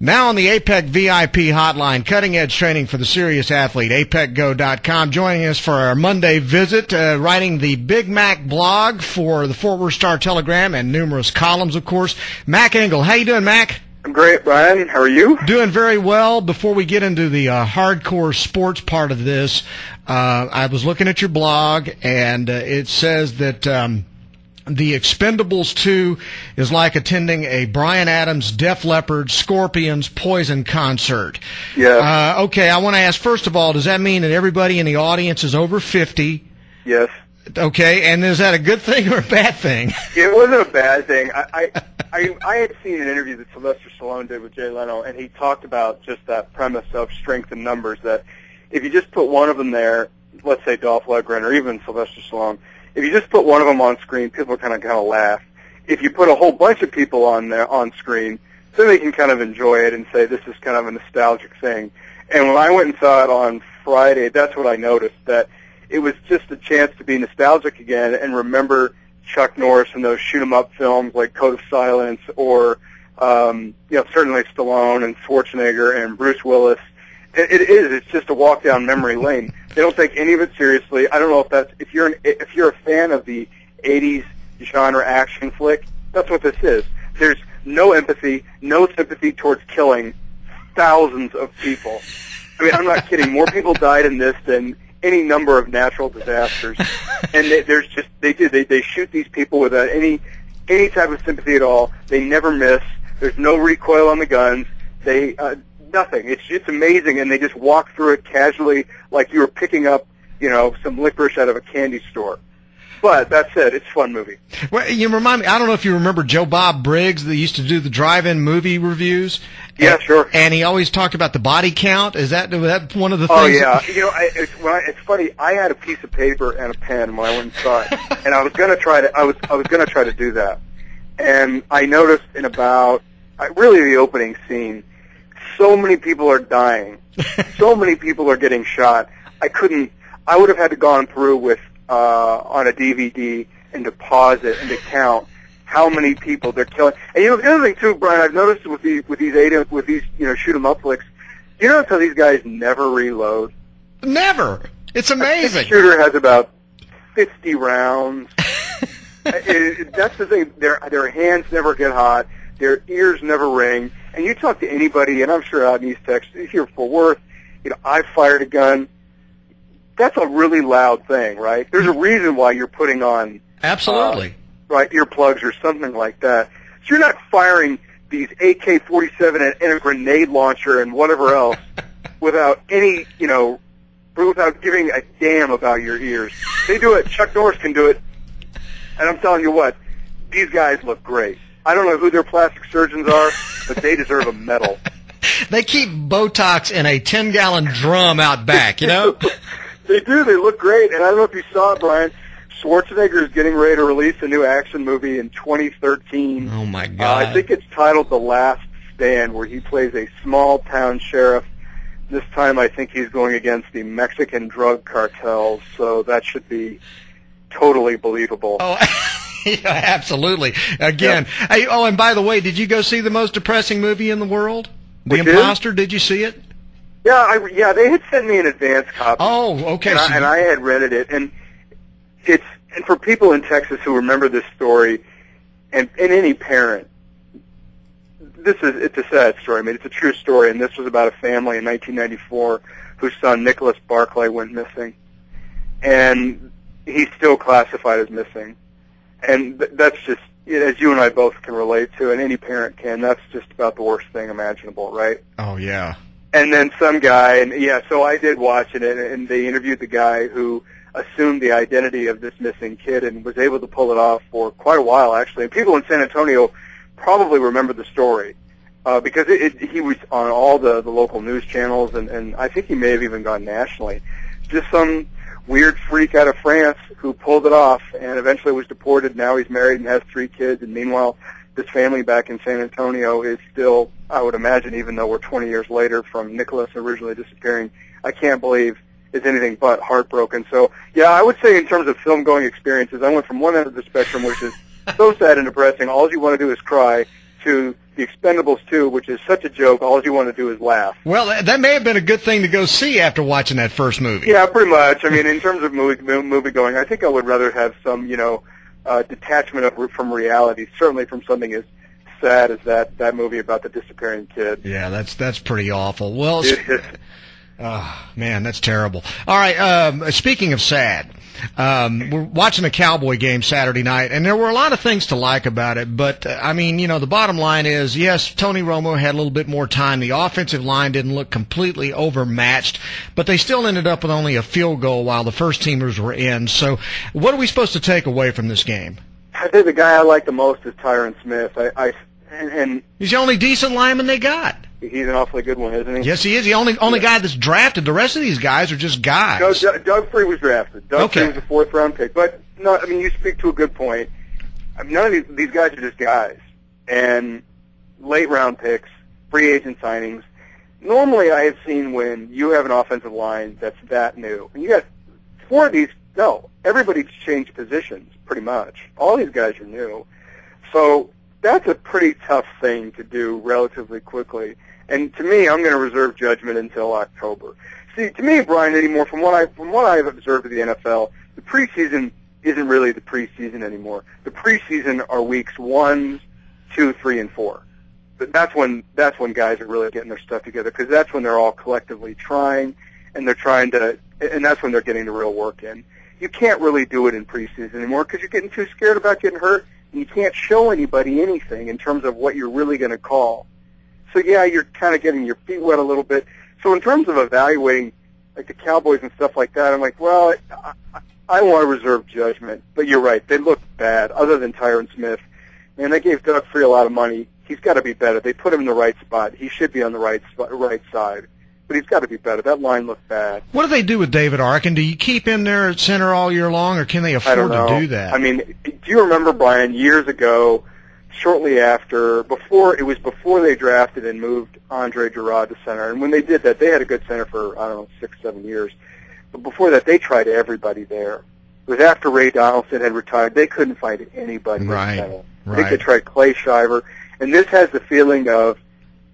Now on the APEC VIP hotline, cutting-edge training for the serious athlete, apecgo.com, joining us for our Monday visit, writing the Big Mac blog for the Ft.Worth Star-Telegram and numerous columns, of course. Mac Engel. How you doing, Mac? I'm great, Bryan. How are you? Doing very well. Before we get into the hardcore sports part of this, I was looking at your blog, and it says that The Expendables 2 is like attending a Bryan Adams, Def Leppard, Scorpions, Poison concert. Yeah. Okay, I want to ask, first of all, does that mean that everybody in the audience is over 50? Yes. Okay, and is that a good thing or a bad thing? It wasn't a bad thing. I had seen an interview that Sylvester Stallone did with Jay Leno, and he talked about just that premise of strength in numbers, that if you just put one of them there, let's say Dolph Lundgren or even Sylvester Stallone, if you just put one of them on screen, people kind of laugh. If you put a whole bunch of people on there on screen, then they can kind of enjoy it and say this is kind of a nostalgic thing. And when I went and saw it on Friday, that's what I noticed, that it was just a chance to be nostalgic again and remember Chuck Norris and those shoot-'em-up films like Code of Silence, or certainly Stallone and Schwarzenegger and Bruce Willis. It's just a walk down memory lane. They don't take any of it seriously. I don't know if you're a fan of the 80s genre action flick, that's what this is. There's no empathy, no sympathy towards killing thousands of people. I mean, I'm not kidding. More people died in this than any number of natural disasters. And they shoot these people without any type of sympathy at all. They never miss. There's no recoil on the guns. Nothing. It's amazing, and they just walk through it casually like you were picking up, some licorice out of a candy store. But that said, it's a fun movie. Well, you remind me, I don't know if you remember Joe Bob Briggs that used to do the drive-in movie reviews. Yeah, sure. And he always talked about the body count. Is that one of the things? Oh, yeah. It's funny. I had a piece of paper and a pen when I went and saw it, and I was going to try to do that. And I noticed in about really the opening scene, so many people are dying. So many people are getting shot. I would have had to gone through with on a DVD and to pause it and to count how many people they're killing. And the other thing too, Bryan, I've noticed with these shoot 'em up flicks, you notice how these guys never reload. Never. It's amazing. This shooter has about 50 rounds. That's the thing. Their hands never get hot. Their ears never ring. And you talk to anybody, and I'm sure out in East Texas, here for Worth, I fired a gun. That's a really loud thing, right? There's a reason why you're putting on absolutely earplugs or something like that. So you're not firing these AK-47 and a grenade launcher and whatever else without any, without giving a damn about your ears. They do it. Chuck Norris can do it. And I'm telling you what, these guys look great. I don't know who their plastic surgeons are, but they deserve a medal. They keep Botox in a 10-gallon drum out back, They do. They look great. And I don't know if you saw it, Bryan. Schwarzenegger is getting ready to release a new action movie in 2013. Oh, my God. I think it's titled The Last Stand, where he plays a small-town sheriff. This time I think he's going against the Mexican drug cartels, so that should be totally believable. Oh, yeah, absolutely. Again, yeah. And by the way, did you go see the most depressing movie in the world? The Imposter? Did you see it? Yeah, they had sent me an advance copy. Oh, okay. And I had rented it, and for people in Texas who remember this story, and any parent, it's a sad story. I mean, it's a true story, and this was about a family in 1994 whose son Nicholas Barclay went missing, and he's still classified as missing. And that's just, as you and I both can relate to, and any parent can, that's just about the worst thing imaginable, right? Oh, yeah. And then some guy, so I did watch it, and they interviewed the guy who assumed the identity of this missing kid and was able to pull it off for quite a while, actually. And people in San Antonio probably remember the story because he was on all the local news channels, and I think he may have even gone nationally. Just some weird freak out of France who pulled it off and eventually was deported. Now he's married and has 3 kids, and meanwhile, this family back in San Antonio is still, I would imagine, even though we're 20 years later from Nicholas originally disappearing, I can't believe is anything but heartbroken. So, yeah, I would say in terms of film-going experiences, I went from one end of the spectrum, which is so sad and depressing, all you want to do is cry, to The Expendables 2, which is such a joke, all you want to do is laugh. Well, that may have been a good thing to go see after watching that first movie. Yeah, pretty much. I mean, in terms of movie going, I think I would rather have some, detachment from reality, certainly from something as sad as that movie about the disappearing kid. Yeah, that's pretty awful. Well, oh, man, that's terrible. All right, speaking of sad, we're watching a Cowboy game Saturday night, and there were a lot of things to like about it, but, the bottom line is, yes, Tony Romo had a little bit more time. The offensive line didn't look completely overmatched, but they still ended up with only a field goal while the first-teamers were in. So what are we supposed to take away from this game? I think the guy I like the most is Tyron Smith. And he's the only decent lineman they got. He's an awfully good one, isn't he? Yes, he is. The only guy that's drafted. The rest of these guys are just guys. No, Doug Free was drafted. Doug Free was a fourth-round pick. But, no, I mean, you speak to a good point. I mean, none of these guys are just guys. And late-round picks, free agent signings. Normally I have seen when you have an offensive line that's that new. And you got four of these, everybody's changed positions, pretty much. All these guys are new. So that's a pretty tough thing to do relatively quickly. And to me, I'm going to reserve judgment until October. See, to me, Bryan, anymore, from what I've observed of the NFL, the preseason isn't really the preseason anymore. The preseason are weeks 1, 2, 3, and 4. But that's when guys are really getting their stuff together, because that's when they're all collectively trying, and and that's when they're getting the real work in. You can't really do it in preseason anymore because you're getting too scared about getting hurt, and you can't show anybody anything in terms of what you're really going to call. So yeah, you're kind of getting your feet wet a little bit. So in terms of evaluating like the Cowboys and stuff like that, I'm like, well, I want to reserve judgment. But you're right, they look bad. Other than Tyron Smith, and they gave Doug Free a lot of money. He's got to be better. They put him in the right spot. He should be on the right side. But he's got to be better. That line looks bad. What do they do with David Arkin? Do you keep him there at center all year long, or can they afford to do that? I mean, do you remember, Bryan, years ago, shortly before they drafted and moved Andre Gerard to center, and when they did that, they had a good center for, 6, 7 years. But before that, they tried everybody there. It was after Ray Donaldson had retired. They couldn't find anybody in center. They could try Clay Shiver. And this has the feeling of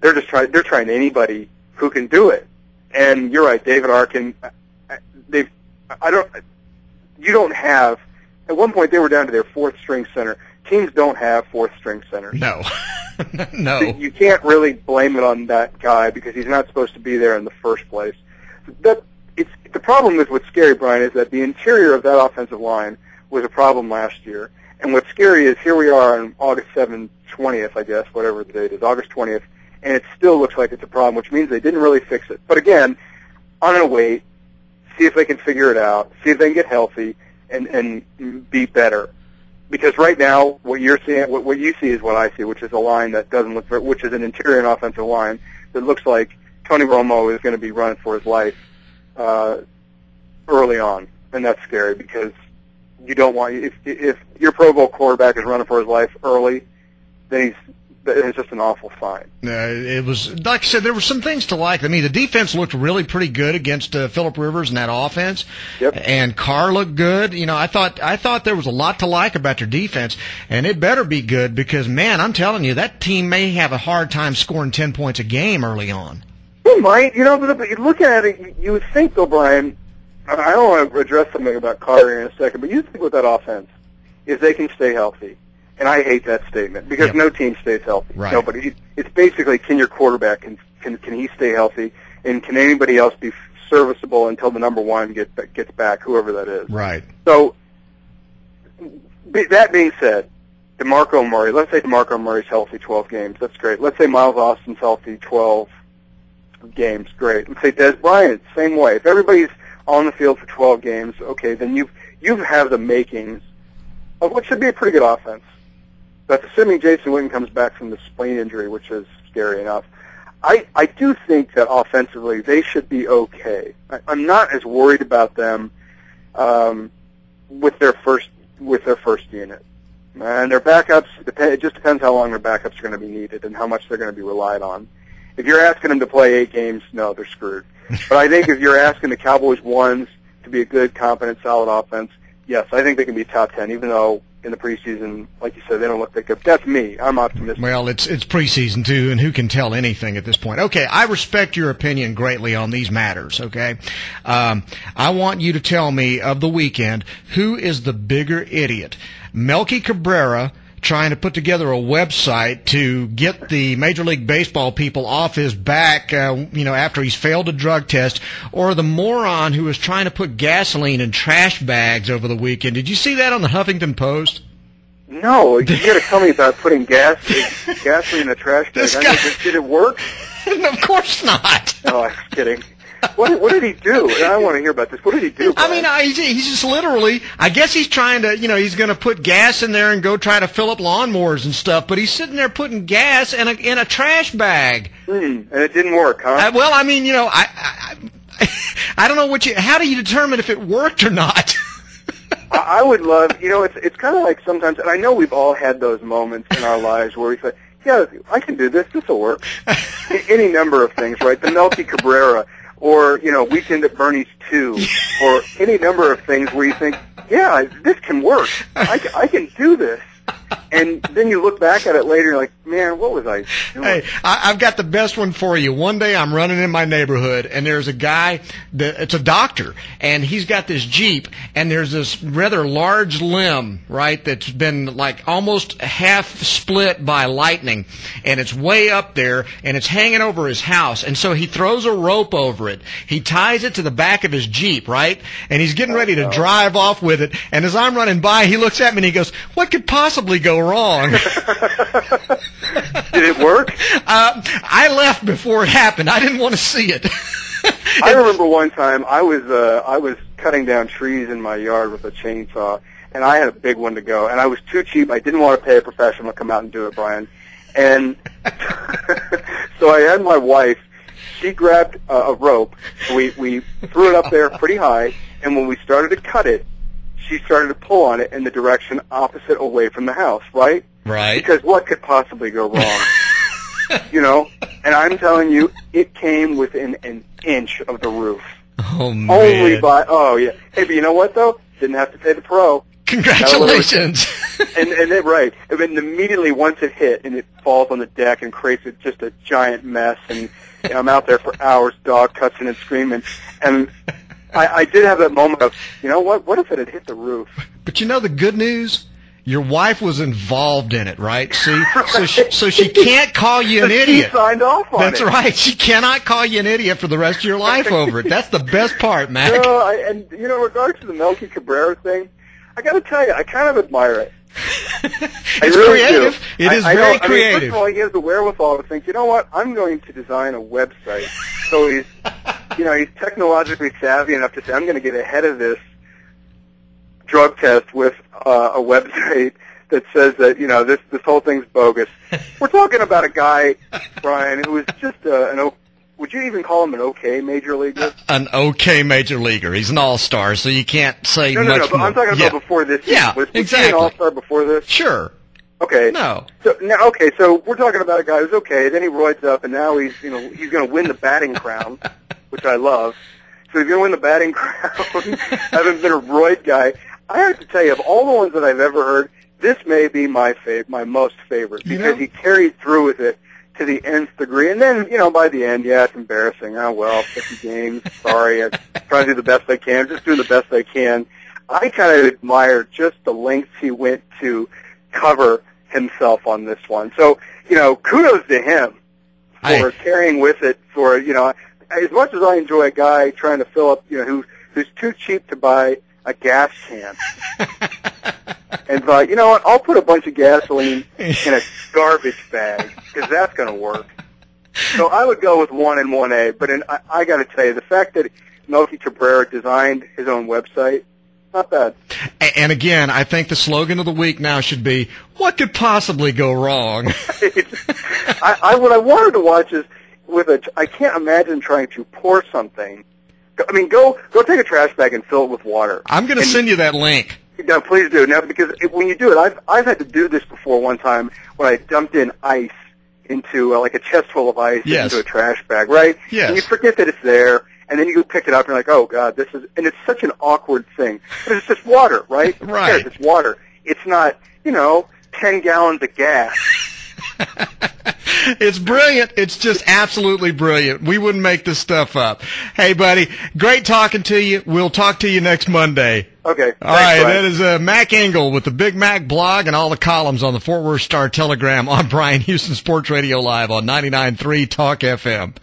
they're trying anybody who can do it. And you're right, David Arkin. You don't have. At one point, they were down to their fourth string center. Teams don't have fourth string centers. No, no. You can't really blame it on that guy because he's not supposed to be there in the first place. The problem with what's scary, Bryan, is that the interior of that offensive line was a problem last year. And what's scary is here we are on August 7th, 20th, I guess, whatever the date is, August 20th, and it still looks like it's a problem, which means they didn't really fix it. But again, I'm going to wait, see if they can figure it out, see if they can get healthy, and be better. Because right now, what you're seeing, what you see is what I see, which is a line that doesn't look very, which is an interior and offensive line that looks like Tony Romo is going to be running for his life early on, and that's scary because you don't want if your Pro Bowl quarterback is running for his life early, then it's just an awful sign. It was, like I said, there were some things to like. I mean, the defense looked really pretty good against Phillip Rivers and that offense. Yep. And Carr looked good. I thought there was a lot to like about their defense, and it better be good because, man, I'm telling you, that team may have a hard time scoring 10 points a game early on. They might, but you look at it, you would think, though, Bryan, I don't want to address something about Carr in a second, but you think with that offense, if they can stay healthy, and I hate that statement because no team stays healthy. Right. Nobody. It's basically, can your quarterback can he stay healthy, and can anybody else be serviceable until the number one gets back, whoever that is. Right. So that being said, DeMarco Murray. Let's say DeMarco Murray's healthy 12 games. That's great. Let's say Miles Austin's healthy 12 games. Great. Let's say Des Bryant, same way. If everybody's on the field for 12 games, okay, then you have the makings of what should be a pretty good offense. That's assuming Jason Witten comes back from the spleen injury, which is scary enough. I do think that offensively they should be okay. I'm not as worried about them with their first unit. And their backups, it just depends how long their backups are going to be needed and how much they're going to be relied on. If you're asking them to play 8 games, no, they're screwed. But I think if you're asking the Cowboys ones to be a good, competent, solid offense, yes, I think they can be top 10, even though in the preseason, like you said, they don't look that good. That's me. I'm optimistic. Well, it's preseason too, and who can tell anything at this point? Okay, I respect your opinion greatly on these matters. Okay, I want you to tell me of the weekend who is the bigger idiot, Melky Cabrera trying to put together a website to get the Major League Baseball people off his back, after he's failed a drug test, or the moron who was trying to put gasoline in trash bags over the weekend. Did you see that on the Huffington Post? No, you got to tell me about putting gasoline in a trash bag. Did it work? Of course not. No, I was kidding. What did he do? I want to hear about this. What did he do, Bryan? I mean, he's just literally, I guess he's trying to, he's going to put gas in there and go try to fill up lawnmowers and stuff, but he's sitting there putting gas in a trash bag. And it didn't work, huh? Well, I mean, I don't know how do you determine if it worked or not? I would love, it's kind of like sometimes, and I know we've all had those moments in our lives where we say, yeah, I can do this. This will work. Any number of things, right? The Melky Cabrera, or, Weekend at Bernie's 2, or any number of things where you think, yeah, this can work. I can do this. And then you look back at it later and you're like, man, what was I doing? Hey, I've got the best one for you. One day I'm running in my neighborhood, and there's a guy, it's a doctor, and he's got this Jeep, and there's this rather large limb, right, that's been like almost half split by lightning, and it's way up there, and it's hanging over his house, and so he throws a rope over it. He ties it to the back of his Jeep, right, and he's getting ready to drive off with it, and as I'm running by, he looks at me and he goes, what could possibly go wrong? Did it work? I left before it happened. I didn't want to see it. I remember one time I was cutting down trees in my yard with a chainsaw, and I had a big one to go, and I was too cheap. I didn't want to pay a professional to come out and do it, Bryan. And so I had my wife. She grabbed a rope. We threw it up there pretty high, and when we started to cut it, she started to pull on it in the direction opposite away from the house, right? Right. Because what could possibly go wrong? And I'm telling you, it came within an inch of the roof. Oh, man. Only by, yeah. Hey, but you know what, though? Didn't have to pay the pro. Congratulations. And it, right. And then immediately once it hit and it falls on the deck and creates just a giant mess, and I'm out there for hours, dog cussing and screaming, and I did have that moment of, what if it had hit the roof? But the good news? Your wife was involved in it, right? See? Right. So she can't call you an idiot. She signed off on it. That's right. She cannot call you an idiot for the rest of your life over it. That's the best part, Mac. In regards to the Melky Cabrera thing, I got to tell you, I kind of admire it. It's really creative. Do. It is very creative. First of all, he has the wherewithal to think, you know what, I'm going to design a website. So he's technologically savvy enough to say, I'm going to get ahead of this drug test with a website that says that, this whole thing's bogus. We're talking about a guy, Bryan, who is just would you even call him an okay major leaguer? An okay major leaguer. He's an all-star, so you can't say much more. No, but I'm talking about before this. Yeah, was exactly. he an all-star before this? Sure. Okay. No. So we're talking about a guy who's okay. Then he roids up, and now he's going to win the batting crown, which I love. So he's going to win the batting crown. Having been a roid guy, I have to tell you, of all the ones that I've ever heard, this may be my most favorite, because he carried through with it to the nth degree. And then, by the end, it's embarrassing. Oh, well, 50 games, sorry. I'm trying to do the best I can. Just doing the best I can. I kind of admire just the lengths he went to cover himself on this one. So, kudos to him for carrying with it for, as much as I enjoy a guy trying to fill up, who's too cheap to buy a gas can. And thought, you know what, I'll put a bunch of gasoline in a garbage bag, because that's going to work. So I would go with 1 and 1A, but I got to tell you, the fact that Melky Cabrera designed his own website, not bad. And again, I think the slogan of the week now should be, what could possibly go wrong? What I wanted to watch is, I can't imagine trying to pour something. I mean, go take a trash bag and fill it with water. I'm going to send you that link. No, please do. Now, because when you do it, I've had to do this before one time when I dumped in ice into, like a chest full of ice into a trash bag, right? Yes. And you forget that it's there, and then you go pick it up, and you're like, oh, God, and it's such an awkward thing. But it's just water, right? Right. It's water. it's not, 10 gallons of gas. It's brilliant. It's just absolutely brilliant. We wouldn't make this stuff up. Hey, buddy, great talking to you. We'll talk to you next Monday. Okay. All right, that is Mac Engel with the Big Mac blog and all the columns on the Fort Worth Star Telegram on Bryan Houston Sports Radio Live on 99.3 Talk FM.